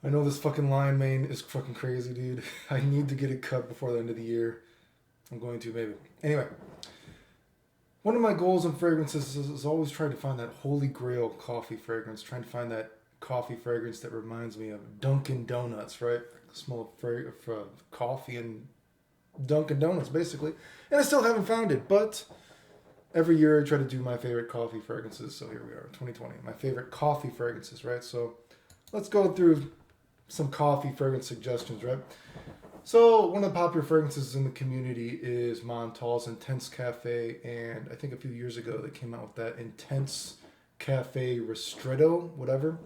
I know this fucking line mane is fucking crazy, dude. I need to get it cut before the end of the year. I'm going to, maybe. Anyway, one of my goals in fragrances is always trying to find that holy grail coffee fragrance. Trying to find that coffee fragrance that reminds me of Dunkin' Donuts, right? The smell of coffee and Dunkin' Donuts, basically. And I still haven't found it, but every year I try to do my favorite coffee fragrances. So here we are, 2020. My favorite coffee fragrances, right? So let's go through some coffee fragrance suggestions, right? So one of the popular fragrances in the community is Montale's Intense Cafe, and I think a few years ago they came out with that Intense Cafe Ristretto, whatever.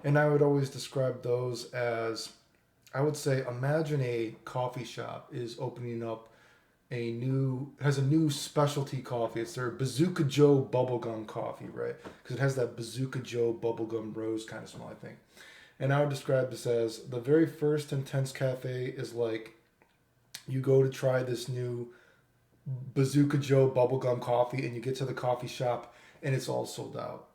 And I would always describe those as, I would say, imagine a coffee shop is opening up has a new specialty coffee. It's their Bazooka Joe bubblegum coffee, right? Because it has that Bazooka Joe bubblegum rose kind of smell, I think. And I would describe this as the very first Intense Cafe is like you go to try this new Bazooka Joe bubblegum coffee and you get to the coffee shop and it's all sold out.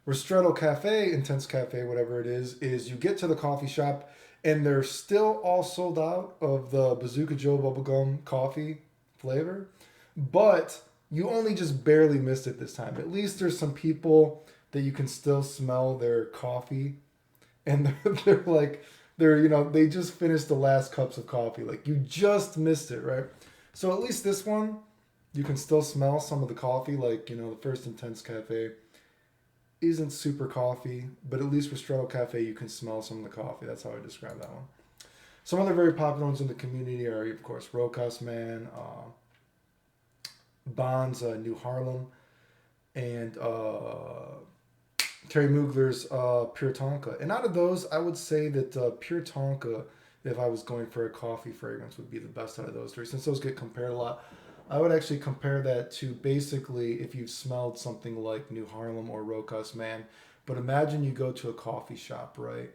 Ristretto Cafe, Intense Cafe, whatever it is you get to the coffee shop and they're still all sold out of the Bazooka Joe bubblegum coffee flavor, but you only just barely missed it this time. At least there's some people that you can still smell their coffee and they're like they just finished the last cups of coffee, like you just missed it, right? So at least this one you can still smell some of the coffee, like the first Intense Cafe isn't super coffee, but at least Ristretto Cafe you can smell some of the coffee. That's how I describe that one. Some other very popular ones in the community are, of course, Rokas Man, Bond's New Harlem, and Terry Mugler's Pure Tonka. And out of those, I would say that Pure Tonka, if I was going for a coffee fragrance, would be the best out of those three. Since those get compared a lot, I would actually compare that to basically if you've smelled something like New Harlem or Rokas Man. But imagine you go to a coffee shop, right?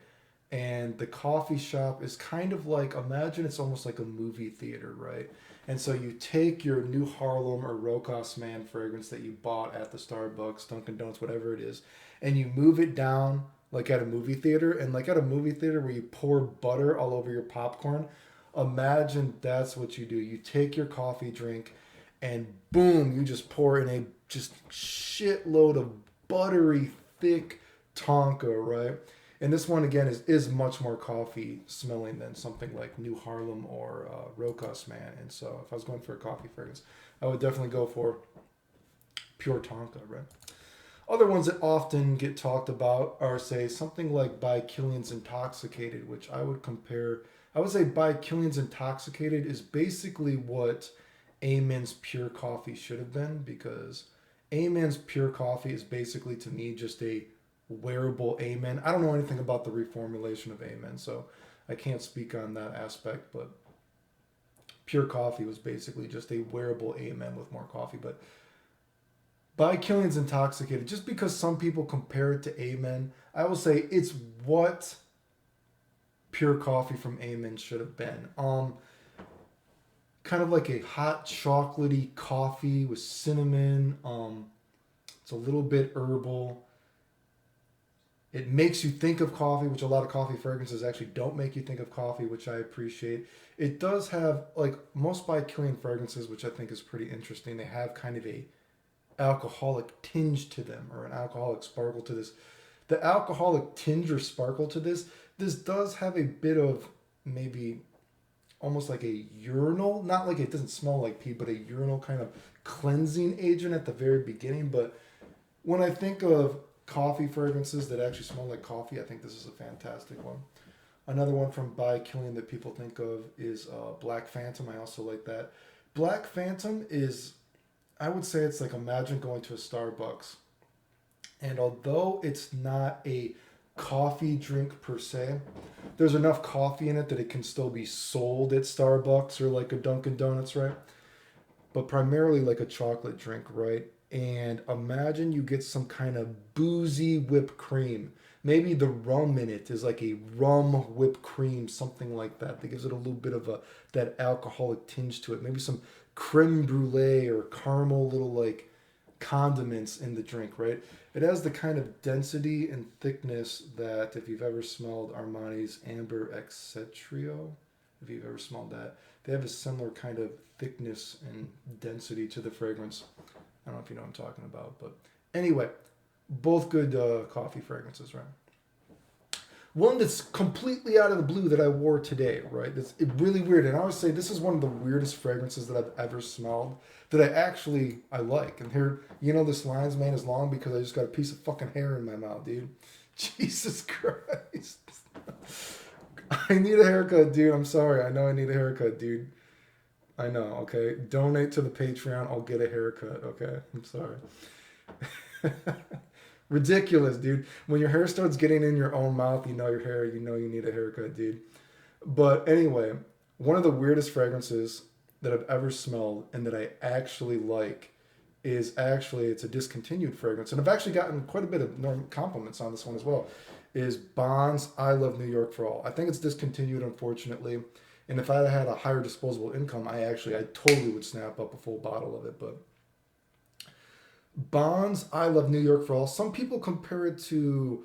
And the coffee shop is kind of like, imagine it's almost like a movie theater, right? And so you take your New Harlem or Rokas Man fragrance that you bought at the Starbucks, Dunkin' Donuts, whatever it is, and you move it down like at a movie theater. And like at a movie theater where you pour butter all over your popcorn, imagine that's what you do. You take your coffee drink and boom, you just pour in a just shitload of buttery, thick Tonka, right? And this one again is much more coffee smelling than something like New Harlem or Rokas Man. And so if I was going for a coffee fragrance, I would definitely go for pure Tonka, right? Other ones that often get talked about are, say, something like by Kilian's Intoxicated, which I would compare. I would say by Kilian's Intoxicated is basically what Amen's Pure Coffee should have been, because Amen's Pure Coffee is basically to me just a wearable Amen. I don't know anything about the reformulation of Amen, so I can't speak on that aspect, but Pure Coffee was basically just a wearable Amen with more coffee. But by Killing's Intoxicated, just because some people compare it to Amen, I will say it's what pure coffee from Amen should have been. Kind of like a hot chocolatey coffee with cinnamon. It's a little bit herbal. It makes you think of coffee, which a lot of coffee fragrances actually don't make you think of coffee, which I appreciate. It does have, like most by Killian fragrances, which I think is pretty interesting. They have kind of a alcoholic tinge to them, or an alcoholic sparkle to this. The alcoholic tinge or sparkle to this does have a bit of maybe almost like a urinal, not like it doesn't smell like pee, but a urinal kind of cleansing agent at the very beginning. But when I think of coffee fragrances that actually smell like coffee, I think this is a fantastic one. Another one from By Killian that people think of is Black Phantom. I also like that. Black Phantom is, I would say it's like, imagine going to a Starbucks. And although it's not a coffee drink per se, there's enough coffee in it that it can still be sold at Starbucks or like a Dunkin' Donuts, right? But primarily like a chocolate drink, right? And imagine you get some kind of boozy whipped cream. Maybe the rum in it is like a rum whipped cream, something like that. That gives it a little bit of that alcoholic tinge to it. Maybe some creme brulee or caramel little like condiments in the drink, right? It has the kind of density and thickness that if you've ever smelled Armani's Amber Excetrio, if you've ever smelled that, they have a similar kind of thickness and density to the fragrance. I don't know if you know what I'm talking about, but anyway, both good coffee fragrances, right? One that's completely out of the blue that I wore today, right? That's really weird. And I would say this is one of the weirdest fragrances that I've ever smelled that I like. And here, this lion's mane is long because I just got a piece of fucking hair in my mouth, dude. Jesus Christ. I need a haircut, dude. I'm sorry. I know I need a haircut, dude. I know, okay? Donate to the Patreon. I'll get a haircut, okay? I'm sorry. Ridiculous, dude. When your hair starts getting in your own mouth, your hair, you need a haircut, dude. But anyway, one of the weirdest fragrances that I've ever smelled and that I actually like is it's a discontinued fragrance. And I've actually gotten quite a bit of compliments on this one as well, is Bond's I Love New York for All. I think it's discontinued, unfortunately. And if I had a higher disposable income, I totally would snap up a full bottle of it. But Bond's I Love New York for All. Some people compare it to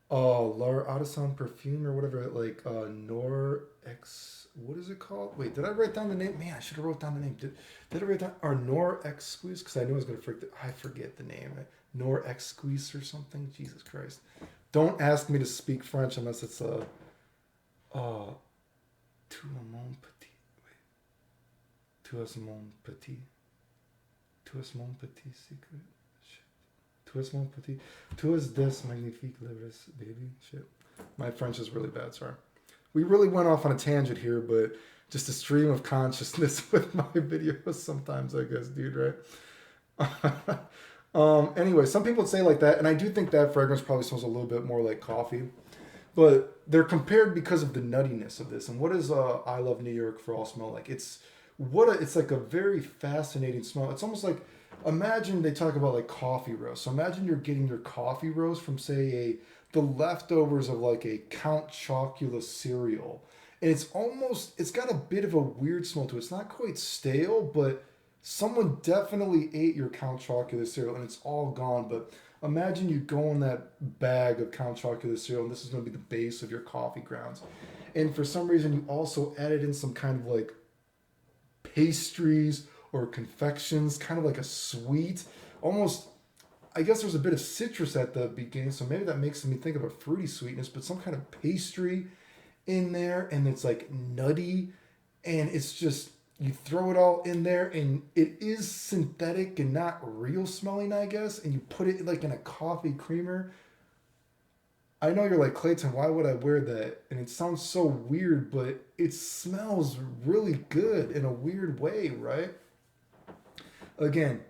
Laura Artisan perfume or whatever, like Nor X. What is it called? Wait, did I write down the name? Man, I should have wrote down the name. Did I write down or Nor X Squeeze? Because I knew I was gonna I forget the name. Nor X Squeeze or something. Jesus Christ! Don't ask me to speak French unless it's a tout le monde petit. Wait, tout est mon petit. Tout est mon petit secret. Tout est mon petit. Tout est des magnifiques lèvres, baby. Shit. My French is really bad, sorry. We really went off on a tangent here, but just a stream of consciousness with my videos sometimes, I guess, dude, right? Anyway, some people would say like that, and I do think that fragrance probably smells a little bit more like coffee. But they're compared because of the nuttiness of this. And what does I Love New York for All smell like? It's like a very fascinating smell. It's almost like, imagine they talk about like coffee roast. So imagine you're getting your coffee roast from say the leftovers of like a Count Chocula cereal. And it's got a bit of a weird smell to it. It's not quite stale, but someone definitely ate your Count Chocula cereal and it's all gone. But imagine you go in that bag of Count Chocula cereal and this is going to be the base of your coffee grounds. And for some reason you also added in some kind of like pastries or confections, kind of like a sweet, almost, I guess there's a bit of citrus at the beginning, so maybe that makes me think of a fruity sweetness, but some kind of pastry in there, and it's like nutty, and it's just, you throw it all in there, and it is synthetic and not real smelling, I guess, and you put it like in a coffee creamer. I know you're like, Clayton, why would I wear that? And it sounds so weird, but it smells really good in a weird way, right? Again,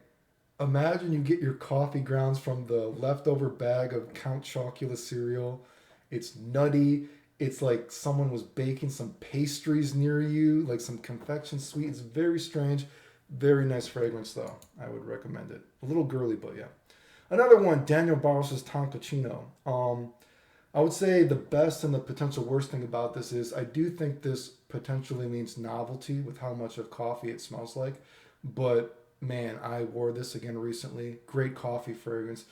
imagine you get your coffee grounds from the leftover bag of Count Chocula cereal. It's nutty. It's like someone was baking some pastries near you, like some confection sweet. It's very strange. Very nice fragrance, though. I would recommend it. A little girly, but yeah. Another one, Daniel Barros' Tonkacchino. I would say the best and the potential worst thing about this is I do think this potentially means novelty with how much of coffee it smells like. But man, I wore this again recently. Great coffee fragrance.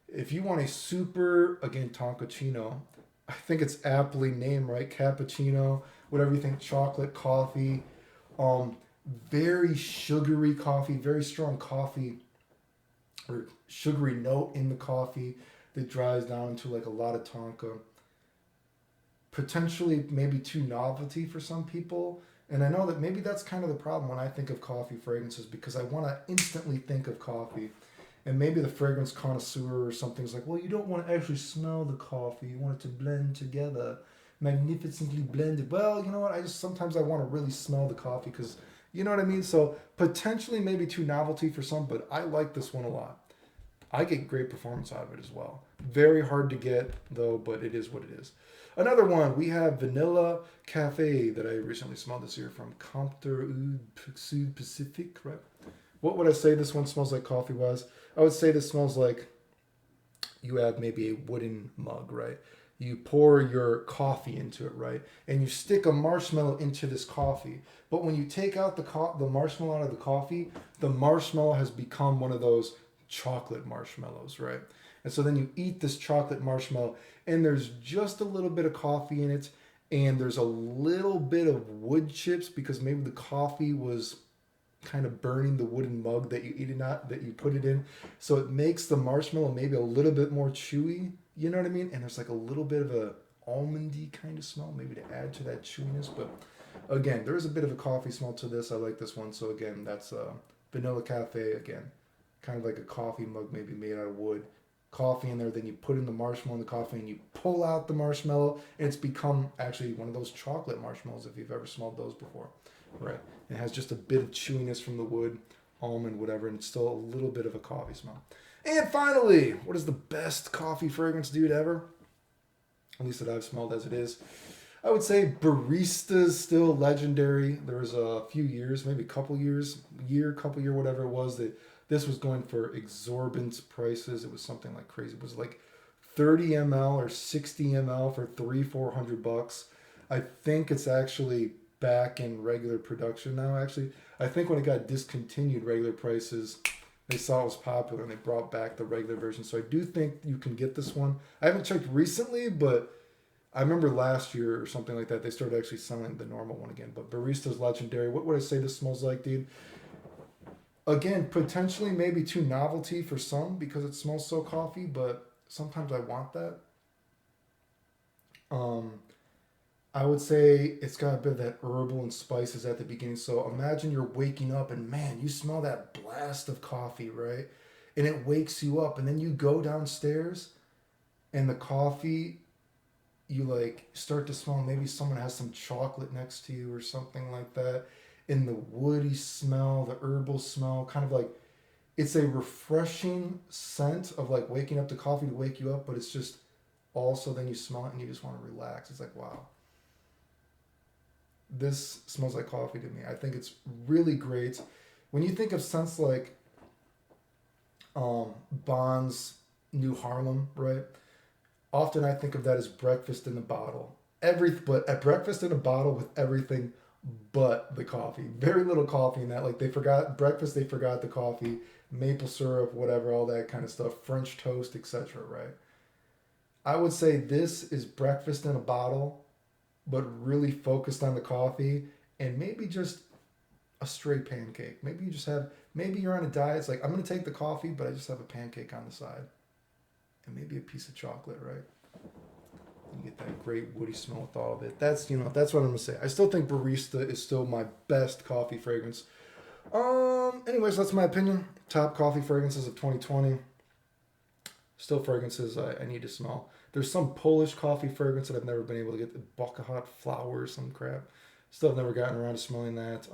If you want a super, again, Tonkacchino, I think it's aptly named, right? Cappuccino, whatever you think, chocolate, coffee. Very sugary coffee, very strong coffee or sugary note in the coffee that dries down into like a lot of Tonka. Potentially maybe too novelty for some people. And I know that maybe that's kind of the problem when I think of coffee fragrances because I want to instantly think of coffee. And maybe the fragrance connoisseur or something's like, well, you don't want to actually smell the coffee. You want it to blend together, magnificently blended. Well, you know what? Sometimes I want to really smell the coffee because, you know what I mean? So potentially maybe too novelty for some, but I like this one a lot. I get great performance out of it as well. Very hard to get though, but it is what it is. Another one, we have Vanilla Cafe that I recently smelled this year from Comptoir Sud Pacifique, right? What would I say this one smells like coffee-wise? I would say this smells like you have maybe a wooden mug, right? You pour your coffee into it, right? And you stick a marshmallow into this coffee. But when you take out the marshmallow out of the coffee, the marshmallow has become one of those chocolate marshmallows, right? And so then you eat this chocolate marshmallow, and there's just a little bit of coffee in it, and there's a little bit of wood chips because maybe the coffee was kind of burning the wooden mug that you eat it not that you put it in. So it makes the marshmallow maybe a little bit more chewy. You know what I mean? And there's like a little bit of a almondy kind of smell, maybe to add to that chewiness. But again, there is a bit of a coffee smell to this. I like this one. So again, that's Vanilla Cafe again. Kind of like a coffee mug maybe made out of wood. Coffee in there, then you put in the marshmallow in the coffee and you pull out the marshmallow, and it's become actually one of those chocolate marshmallows if you've ever smelled those before. Right. It has just a bit of chewiness from the wood, almond, whatever, and it's still a little bit of a coffee smell. And finally, what is the best coffee fragrance, dude, ever? At least that I've smelled as it is. I would say Barista's still legendary. There was a few years, maybe a couple years, whatever it was, that this was going for exorbitant prices. It was something like crazy. It was like 30 ml or 60 ml for $300-400. I think it's actually back in regular production now. Actually, I think when it got discontinued, regular prices, they saw it was popular and they brought back the regular version. So I do think you can get this one. I haven't checked recently, but I remember last year or something like that, they started actually selling the normal one again. But Barista's legendary. What would I say this smells like, dude? Again, potentially maybe too novelty for some because it smells so coffee, but sometimes I want that. I would say it's got a bit of that herbal and spices at the beginning. So imagine you're waking up and man, you smell that blast of coffee, right? And it wakes you up, and then you go downstairs and the coffee, you like start to smell, maybe someone has some chocolate next to you or something like that. And the woody smell, the herbal smell, kind of like it's a refreshing scent of like waking up to coffee to wake you up, but it's just also then you smell it and you just want to relax. It's like, wow, this smells like coffee to me. I think it's really great. When you think of scents like Bond's New Harlem, right? Often I think of that as breakfast in a bottle. But at breakfast in a bottle with everything but the coffee. Very little coffee in that. Like they forgot breakfast, they forgot the coffee, maple syrup, whatever, all that kind of stuff, French toast, etc. Right? I would say this is breakfast in a bottle, but really focused on the coffee and maybe just a straight pancake. Maybe you just have, maybe you're on a diet. It's like, I'm going to take the coffee, but I just have a pancake on the side and maybe a piece of chocolate, right? You get that great woody smell with all of it. That's, that's what I'm going to say. I still think Barista is still my best coffee fragrance. Anyways, that's my opinion. Top coffee fragrances of 2020. Still fragrances I need to smell. There's some Polish coffee fragrance that I've never been able to get. The Bokahat flower or some crap. Still have never gotten around to smelling that.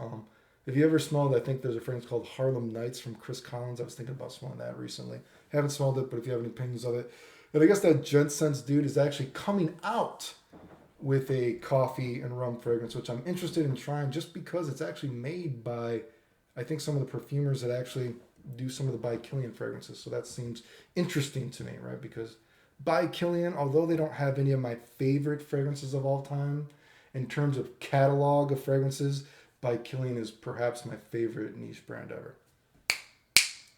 If you ever smelled, I think there's a fragrance called Harlem Nights from Chris Collins. I was thinking about smelling that recently. Haven't smelled it, but if you have any opinions of it. And I guess that Gent Sense dude is actually coming out with a coffee and rum fragrance, which I'm interested in trying just because it's actually made by, I think, some of the perfumers that actually do some of the by Kilian fragrances. So that seems interesting to me, right? Because by Kilian, although they don't have any of my favorite fragrances of all time, in terms of catalog of fragrances, by Kilian is perhaps my favorite niche brand ever.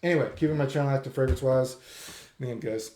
Anyway, keeping my channel active fragrance-wise. Man, guys,